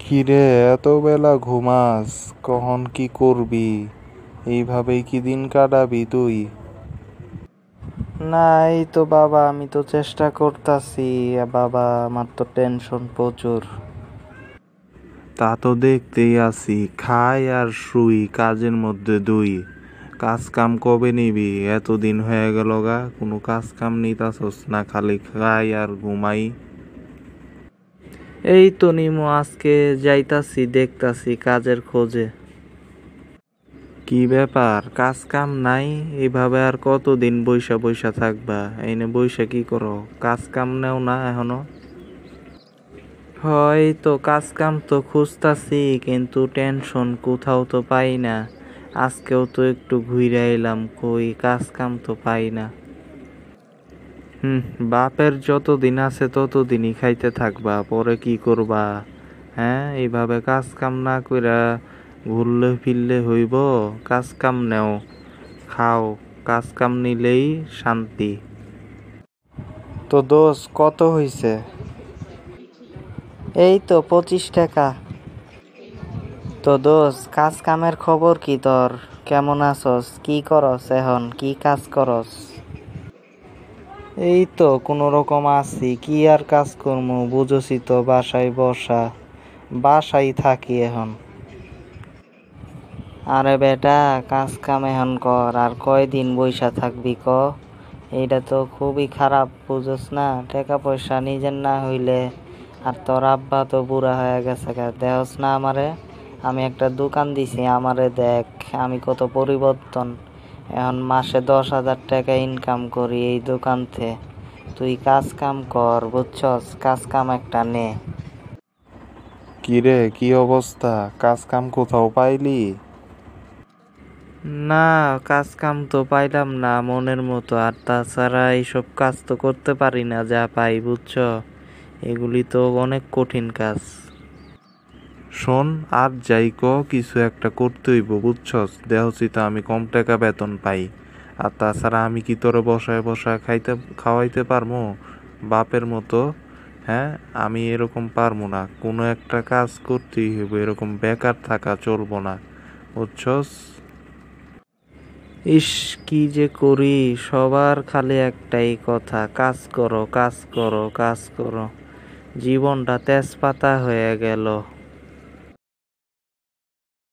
কিরে, এত বেলা ঘুমাস? কখন কি করবি? এইভাবেই কি দিন কাটাবি তুই? না, এই তো বাবা, আমি তো চেষ্টা করতাছি। বাবা, আমার তো টেনশন প্রচুর। তা তো দেখতেই আছি, খাই আর শুই, কাজের মধ্যে দুই। কাজ কাম কবে নিবি? এতদিন হয়ে গেল গা, কোনো কাজ কাম নিতাছস না, খালি খাই আর ঘুমাই। এই তো নিমু, আজকে যাইতাছি, দেখতাছি কাজের খোঁজে। কি ব্যাপার, কাজ কাম নাই? এইভাবে আর কতদিন বইসা বইসা থাকবা? এইনে বইসা কি করো? কাজ কাম নেও না এখনো? হয় তো, কাজ কাম তো খুঁজতাছি, কিন্তু টেনশন, কোথাও তো পাই না। আজকেও তো একটু ঘুরে এলাম, কই কাজ কাম তো পাই না। হুম, বাপের যতদিন আছে ততদিনই খাইতে থাকবা, পরে কি করবা? হ্যাঁ, এইভাবে কাজ কাম না কইরা ঘুরলে ফিরলে হইব? কাজ কাম নেও, খাও, কাজ কাম নিলেই শান্তি। তো দোষ কত হইছে? এই তো 25 টাকা। তো দোষ, কাজ কামের খবর কি তোর? কেমন আছস? কি করস এখন? কি কাজ করস? এই তো কোনো রকম আছি, কি আর কাজ করমু, বুঝছি তো, বাসায় বসা, বাসায় থাকি এখন। আরে বেটা, কাজ কাম এখন কর, আর কয়দিন বইসা থাকবি ক? এইটা তো খুবই খারাপ, বুঝস না? টাকা পয়সা নিজের না হইলে, আর তোর আব্বা তো বুড়া হয়ে গেছে গা, দেহস না আমারে? আমি একটা দোকান দিছি, আমারে দেখ, আমি কত পরিবর্তন। এখন মাসে 10,000 টাকা ইনকাম করি এই দোকান থেকে। তুই কাজ কাম কর, বুঝছস? কাজ কাম একটা নে। কিরে, কি অবস্থা? কাজ কাম কোথাও পাইলি? না, কাজ কাম তো পাইলাম না মনের মতো, আর তাছাড়া এইসব কাজ তো করতে পারি না যা পাই, বুঝছ? এগুলি তো অনেক কঠিন কাজ। শোন, আর যাই ক, কিছু একটা করতে হইব, বুঝছস? দেহছি তো আমি কম টাকা বেতন পাই। আর তাছাড়া আমি কি তোরে বসায় বসায় খাওয়াইতে পারবো বাপের মতো? হ্যাঁ, আমি এরকম পারবো না, কোনো একটা কাজ করতেই হইব, এরকম বেকার থাকা চলবো না, বুঝছস? ইস, কি যে করি, সবার খালি একটাই কথা, কাজ করো, কাজ করো, কাজ করো। জীবনটা তেজপাতা হয়ে গেল।